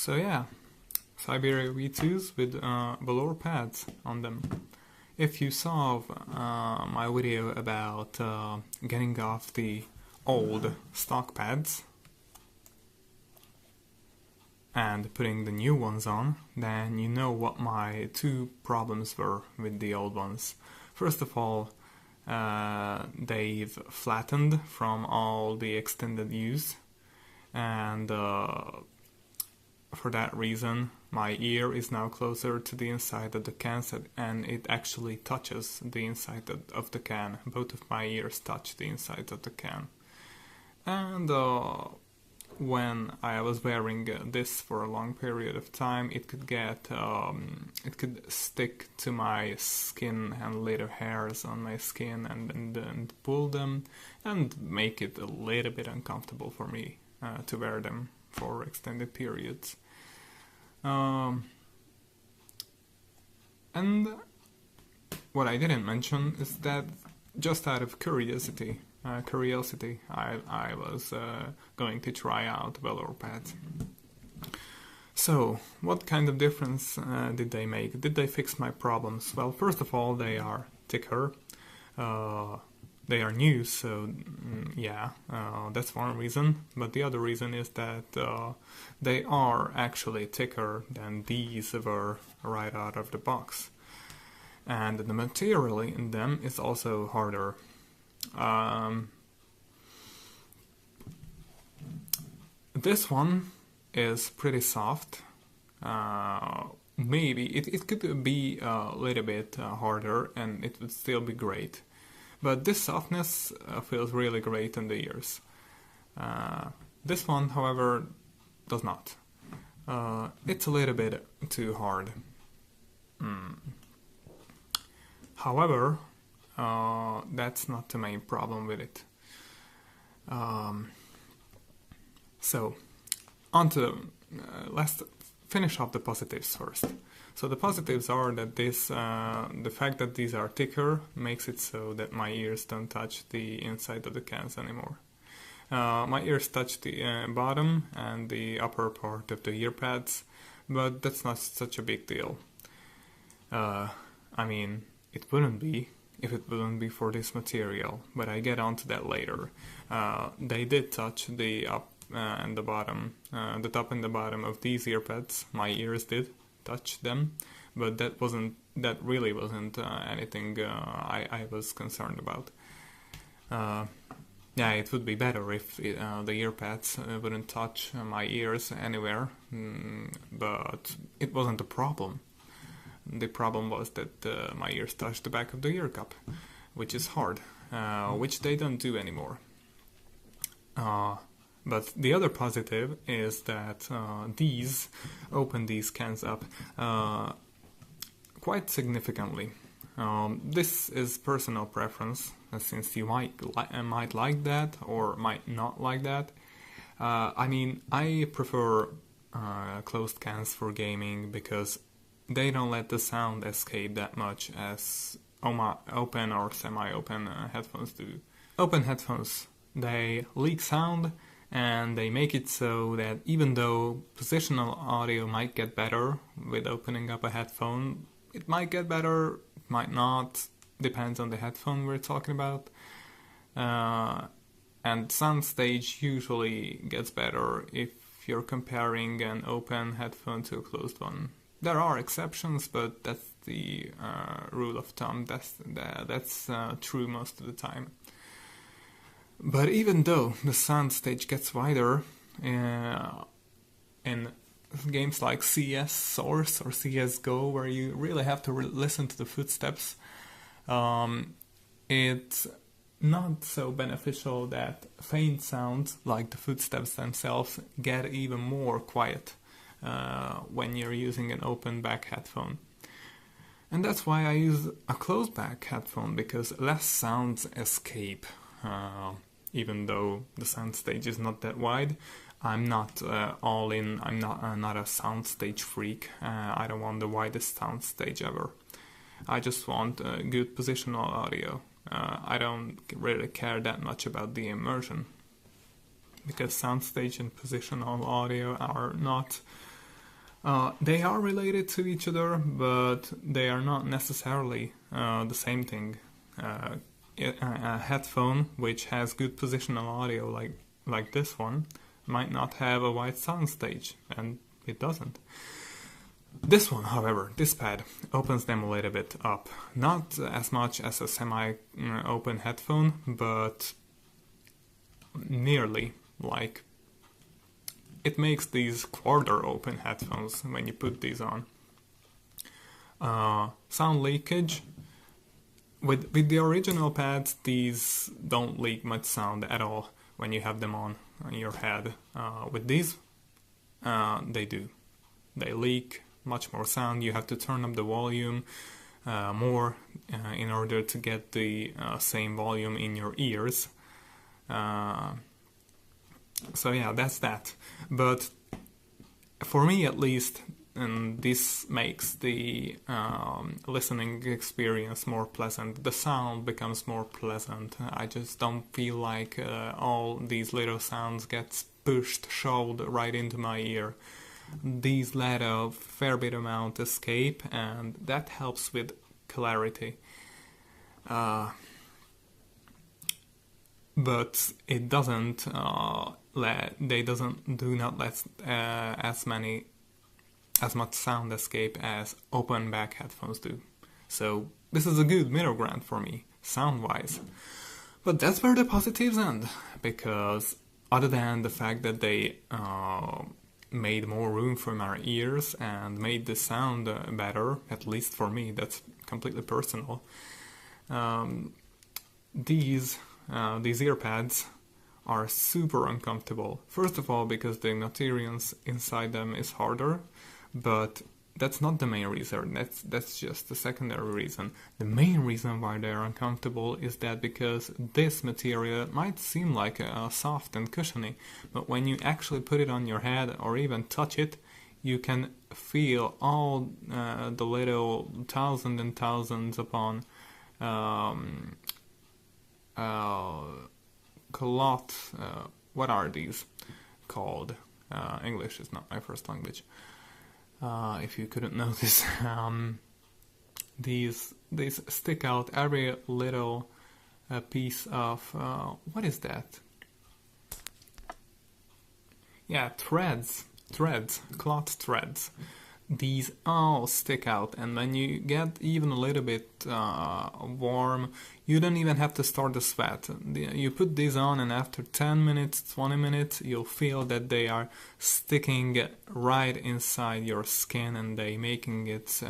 So yeah, Siberia V2s with Velour pads on them. If you saw my video about getting off the old stock pads and putting the new ones on, then you know what my two problems were with the old ones. First of all, they've flattened from all the extended use, and for that reason my ear is now closer to the inside of the can, and it actually touches the inside of the can. Both of my ears touch the inside of the can. And when I was wearing this for a long period of time, it could stick to my skin and little hairs on my skin and pull them and make it a little bit uncomfortable for me to wear them for extended periods. And what I didn't mention is that just out of curiosity, I was going to try out Velour pads. So, what kind of difference did they make? Did they fix my problems? Well, first of all, they are thicker. They are new, so that's one reason. But the other reason is that they are actually thicker than these were right out of the box. And the material in them is also harder. This one is pretty soft. Maybe it could be a little bit harder and it would still be great. But this softness feels really great in the ears. This one, however, does not. It's a little bit too hard. However, that's not the main problem with it. So, let's finish off the positives first. So the positives are that the fact that these are thicker makes it so that my ears don't touch the inside of the cans anymore. My ears touch the bottom and the upper part of the ear pads, but that's not such a big deal. I mean, it wouldn't be if it wouldn't be for this material, but I get onto that later. They did touch the up and the bottom, the top and the bottom of these ear pads. My ears did touch them, but that really wasn't anything I was concerned about. It would be better if the ear pads wouldn't touch my ears anywhere, but it wasn't a problem. The problem was that my ears touched the back of the ear cup, which is hard, which they don't do anymore. But the other positive is that these open these cans up quite significantly. This is personal preference, since you might like that or might not like that. I mean, I prefer closed cans for gaming because they don't let the sound escape that much as open or semi-open headphones do. Open headphones, they leak sound, and they make it so that even though positional audio might get better with opening up a headphone, it might get better, it might not, depends on the headphone we're talking about. And Soundstage usually gets better if you're comparing an open headphone to a closed one. There are exceptions, but that's the rule of thumb. That's true most of the time. But even though the Soundstage gets wider in games like CS Source or CSGO, where you really have to listen to the footsteps, it's not so beneficial that faint sounds like the footsteps themselves get even more quiet when you're using an open back headphone. And that's why I use a closed back headphone, because less sounds escape. Even though the Soundstage is not that wide, I'm not all in. I'm not a Soundstage freak. I don't want the widest Soundstage ever. I just want good positional audio. I don't really care that much about the immersion, because Soundstage and positional audio are not They are related to each other, but they are not necessarily the same thing. A headphone which has good positional audio, like this one, might not have a wide soundstage, and it doesn't. This one, however, this pad, opens them a little bit up. Not as much as a semi-open headphone, but nearly. Like, it makes these quarter-open headphones when you put these on. Sound leakage. With the original pads, these don't leak much sound at all when you have them on your head. With these, they do. They leak much more sound. You have to turn up the volume more in order to get the same volume in your ears. So yeah, that's that. But for me at least, this makes the listening experience more pleasant. The sound becomes more pleasant. I just don't feel like all these little sounds get shoved right into my ear. These let a fair bit amount escape, and that helps with clarity. But it doesn't do not let as much sound escape as open back headphones do. So this is a good middle ground for me, sound-wise. But that's where the positives end, because other than the fact that they made more room for my ears and made the sound better, at least for me, that's completely personal. These earpads are super uncomfortable. First of all, because the materials inside them is harder, but that's not the main reason. That's just the secondary reason. The main reason why they're uncomfortable is that because this material might seem like soft and cushiony, but when you actually put it on your head or even touch it, you can feel all the little thousands and thousands upon cloth. What are these called? English is not my first language. If you couldn't notice, these stick out every little piece of what is that? Yeah, threads, cloth threads. These all stick out, and when you get even a little bit warm, you don't even have to start the sweat. You put these on, and after 10 minutes, 20 minutes, you'll feel that they are sticking right inside your skin, and they making it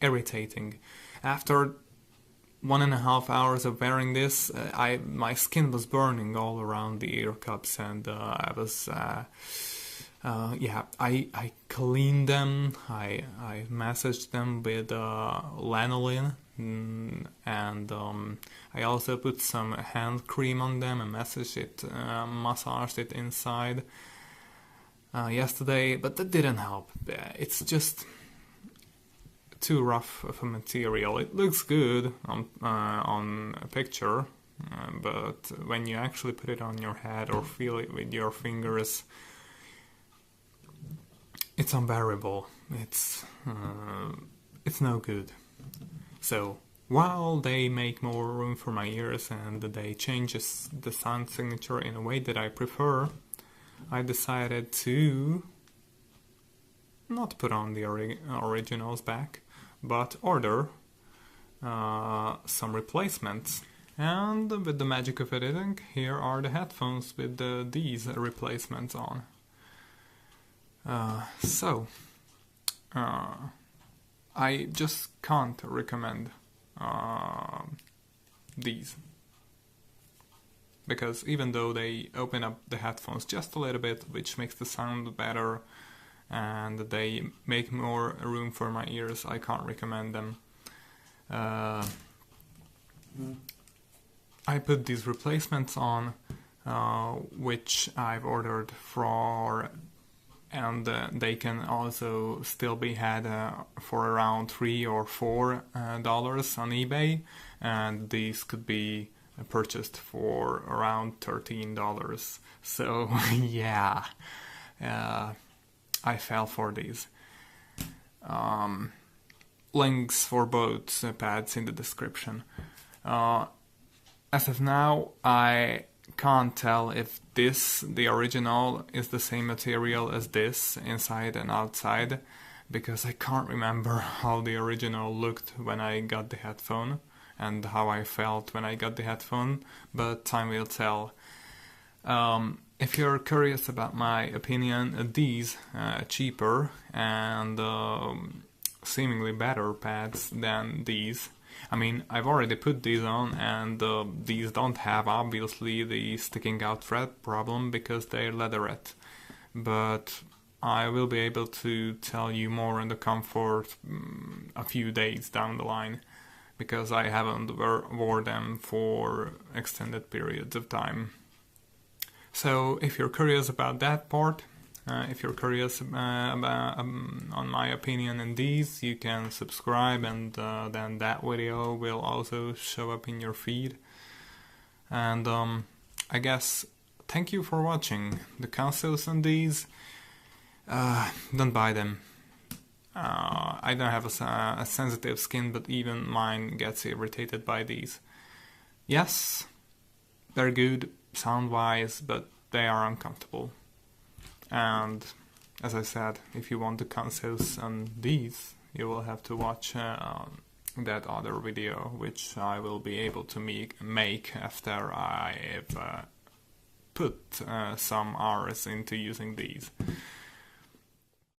irritating. After 1.5 hours of wearing this, my skin was burning all around the ear cups, and I was. I cleaned them, I massaged them with lanolin, and I also put some hand cream on them and massaged it inside yesterday, but that didn't help. It's just too rough of a material. It looks good on a picture, but when you actually put it on your head or feel it with your fingers, it's unbearable. It's no good. So while they make more room for my ears and they change the sound signature in a way that I prefer, I decided to not put on the originals back, but order some replacements. And with the magic of editing, here are the headphones with these replacements on. I just can't recommend these, because even though they open up the headphones just a little bit, which makes the sound better, and they make more room for my ears, I can't recommend them. I put these replacements on, which I've ordered for, and they can also still be had for around $3 or $4 on eBay, and these could be purchased for around $13. So yeah, I fell for these. Links for both pads in the description. As of now, I can't tell if the original, is the same material as this, inside and outside, because I can't remember how the original looked when I got the headphone and how I felt when I got the headphone, but time will tell. If you're curious about my opinion, these cheaper and seemingly better pads than these. I mean, I've already put these on, and these don't have, obviously, the sticking out thread problem because they're leatherette. But I will be able to tell you more on the comfort a few days down the line, because I haven't worn them for extended periods of time. So if you're curious about that part, if you're curious about, on my opinion on these, you can subscribe, and then that video will also show up in your feed. And I guess thank you for watching. The consoles on these, don't buy them. I don't have a sensitive skin, but even mine gets irritated by these. Yes, they're good sound-wise, but they are uncomfortable. And as I said, if you want the consoles on these, you will have to watch that other video, which I will be able to make after I've put some hours into using these.